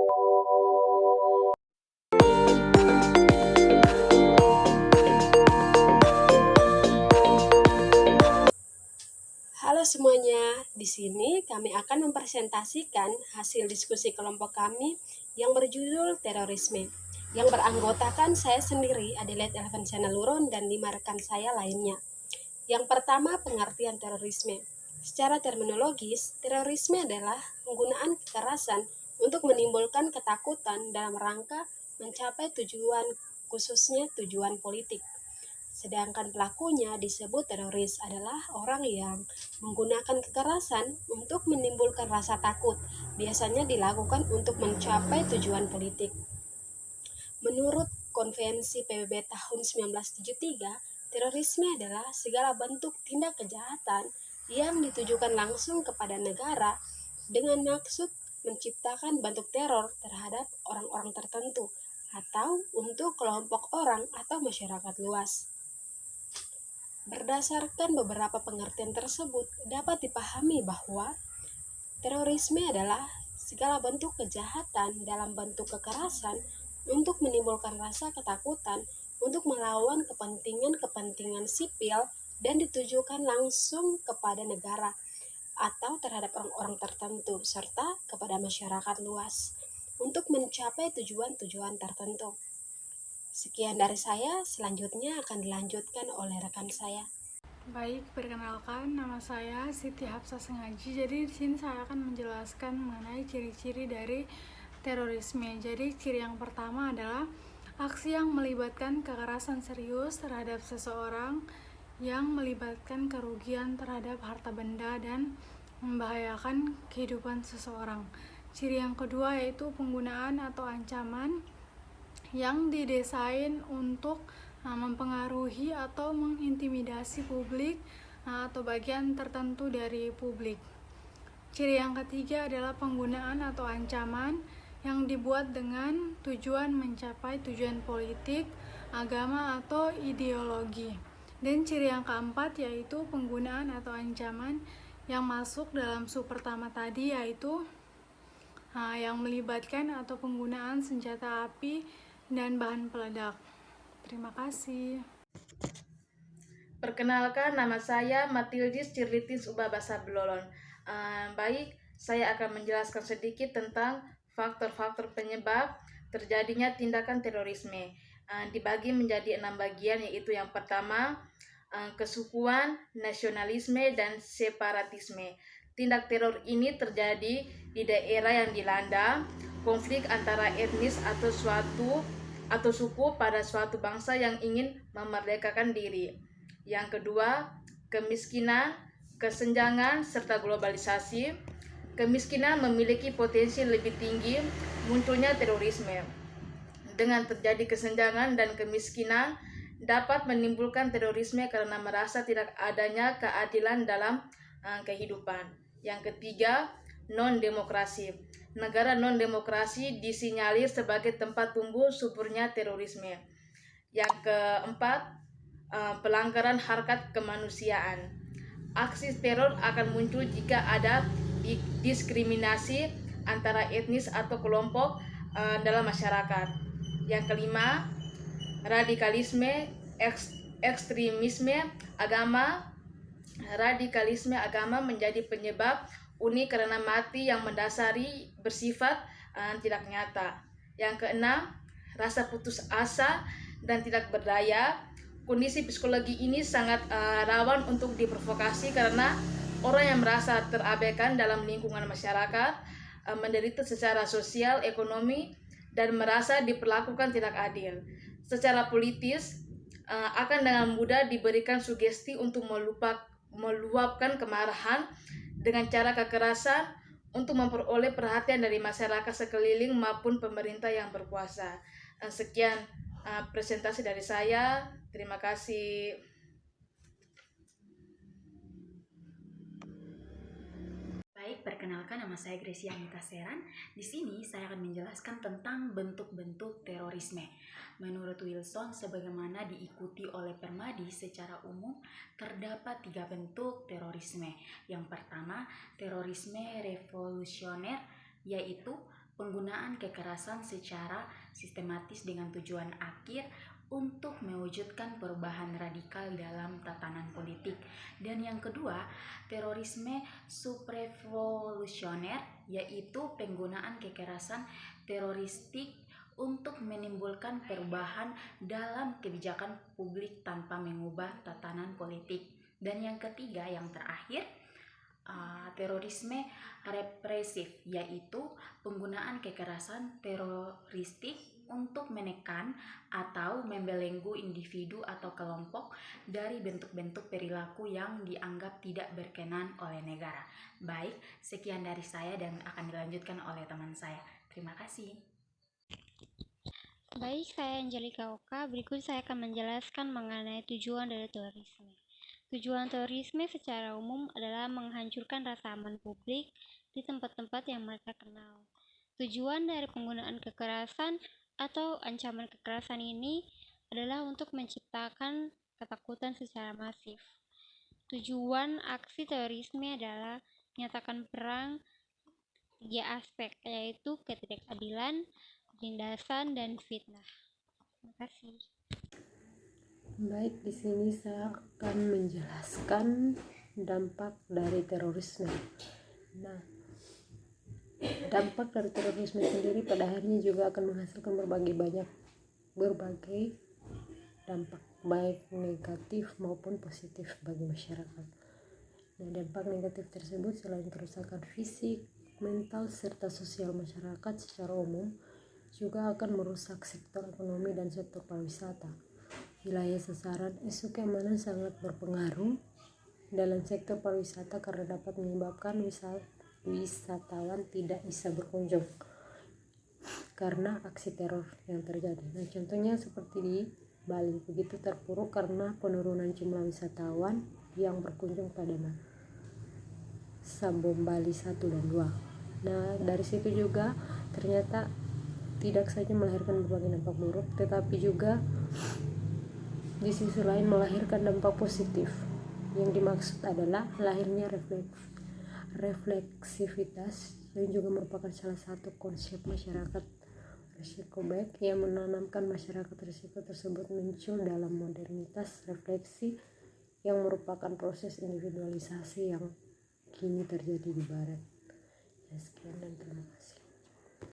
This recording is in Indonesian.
Halo semuanya, di sini kami akan mempresentasikan hasil diskusi kelompok kami yang berjudul terorisme, yang beranggotakan saya sendiri, Adelaide Elvansana Luron, dan 5 rekan saya lainnya. Yang pertama, pengertian terorisme. Secara terminologis, terorisme adalah penggunaan kekerasan untuk menimbulkan ketakutan dalam rangka mencapai tujuan, khususnya tujuan politik. Sedangkan pelakunya disebut teroris adalah orang yang menggunakan kekerasan untuk menimbulkan rasa takut, biasanya dilakukan untuk mencapai tujuan politik. Menurut Konvensi PBB tahun 1973, terorisme adalah segala bentuk tindak kejahatan yang ditujukan langsung kepada negara dengan maksud menciptakan bentuk teror terhadap orang-orang tertentu atau untuk kelompok orang atau masyarakat luas. Berdasarkan beberapa pengertian tersebut, dapat dipahami bahwa terorisme adalah segala bentuk kejahatan dalam bentuk kekerasan untuk menimbulkan rasa ketakutan untuk melawan kepentingan-kepentingan sipil dan ditujukan langsung kepada negara atau terhadap orang-orang tertentu serta kepada masyarakat luas untuk mencapai tujuan-tujuan tertentu. Sekian dari saya, selanjutnya akan dilanjutkan oleh rekan saya. Baik, perkenalkan nama saya Siti Hafsah Sengaji. Jadi di sini saya akan menjelaskan mengenai ciri-ciri dari terorisme. Jadi ciri yang pertama adalah aksi yang melibatkan kekerasan serius terhadap seseorang yang melibatkan kerugian terhadap harta benda dan membahayakan kehidupan seseorang. Ciri yang kedua yaitu penggunaan atau ancaman yang didesain untuk mempengaruhi atau mengintimidasi publik atau bagian tertentu dari publik. Ciri yang ketiga adalah penggunaan atau ancaman yang dibuat dengan tujuan mencapai tujuan politik, agama, atau ideologi. Dan ciri yang keempat yaitu penggunaan atau ancaman yang masuk dalam sub pertama tadi, yaitu yang melibatkan atau penggunaan senjata api dan bahan peledak. Terima kasih. Perkenalkan, nama saya Matildis Cirlitis Ubabasa Belolon. Baik, saya akan menjelaskan sedikit tentang faktor-faktor penyebab terjadinya tindakan terorisme. Dibagi menjadi 6 bagian, yaitu yang pertama, kesukuan, nasionalisme, dan separatisme. Tindak teror ini terjadi di daerah yang dilanda konflik antara etnis atau suku pada suatu bangsa yang ingin memerdekakan diri. Yang kedua, kemiskinan, kesenjangan, serta globalisasi. Kemiskinan memiliki potensi lebih tinggi munculnya terorisme. Dengan terjadi kesenjangan dan kemiskinan dapat menimbulkan terorisme karena merasa tidak adanya keadilan dalam kehidupan. Yang ketiga, non-demokrasi. Negara non-demokrasi disinyalir sebagai tempat tumbuh suburnya terorisme. Yang keempat, pelanggaran harkat kemanusiaan. Aksi teror akan muncul jika ada diskriminasi antara etnis atau kelompok dalam masyarakat. Yang kelima, radikalisme, ekstremisme agama. Radikalisme agama menjadi penyebab unik karena mati yang mendasari bersifat tidak nyata. Yang keenam, rasa putus asa dan tidak berdaya. Kondisi psikologi ini sangat rawan untuk diprovokasi karena orang yang merasa terabaikan dalam lingkungan masyarakat, menderita secara sosial, ekonomi, dan merasa diperlakukan tidak adil. Secara politis, akan dengan mudah diberikan sugesti untuk meluapkan kemarahan dengan cara kekerasan untuk memperoleh perhatian dari masyarakat sekeliling maupun pemerintah yang berkuasa. Sekian presentasi dari saya. Terima kasih. Baik, perkenalkan nama saya Gracia Anita Seran. Di sini saya akan menjelaskan tentang bentuk-bentuk terorisme. Menurut Wilson, sebagaimana diikuti oleh Permadi, secara umum terdapat 3 bentuk terorisme. Yang pertama, terorisme revolusioner, yaitu penggunaan kekerasan secara sistematis dengan tujuan akhir untuk mewujudkan perubahan radikal dalam tatanan politik. Dan yang kedua, terorisme subrevolusioner, yaitu penggunaan kekerasan teroristik untuk menimbulkan perubahan dalam kebijakan publik tanpa mengubah tatanan politik. Dan yang ketiga, yang terakhir, terorisme represif, yaitu penggunaan kekerasan teroristik untuk menekan atau membelenggu individu atau kelompok dari bentuk-bentuk perilaku yang dianggap tidak berkenan oleh negara. Baik, sekian dari saya dan akan dilanjutkan oleh teman saya. Terima kasih. Baik, saya Angelika Oka. Berikut saya akan menjelaskan mengenai tujuan dari terorisme. Tujuan terorisme secara umum adalah menghancurkan rasa aman publik di tempat-tempat yang mereka kenal. Tujuan dari penggunaan kekerasan atau ancaman kekerasan ini adalah untuk menciptakan ketakutan secara masif. Tujuan aksi terorisme adalah menyatakan perang 3 aspek, yaitu ketidakadilan, penindasan, dan fitnah. Terima kasih. Baik, di sini saya akan menjelaskan dampak dari terorisme. Nah, dampak dari terorisme sendiri pada akhirnya juga akan menghasilkan berbagai dampak, baik negatif maupun positif bagi masyarakat. Nah, dampak negatif tersebut selain kerusakan fisik, mental, serta sosial masyarakat secara umum, juga akan merusak sektor ekonomi dan sektor pariwisata. Wilayah sasaran isu keamanan sangat berpengaruh dalam sektor pariwisata karena dapat menyebabkan wisatawan tidak bisa berkunjung karena aksi teror yang terjadi. Nah, contohnya seperti di Bali, begitu terpuruk karena penurunan jumlah wisatawan yang berkunjung pada masa bom Bali 1 dan 2. Nah, dari situ juga ternyata tidak saja melahirkan berbagai dampak buruk, tetapi juga di sisi lain melahirkan dampak positif. Yang dimaksud adalah lahirnya refleksivitas yang juga merupakan salah satu konsep masyarakat risiko baik yang menanamkan masyarakat risiko tersebut muncul dalam modernitas refleksi yang merupakan proses individualisasi yang kini terjadi di barat. Sekian dan terima kasih.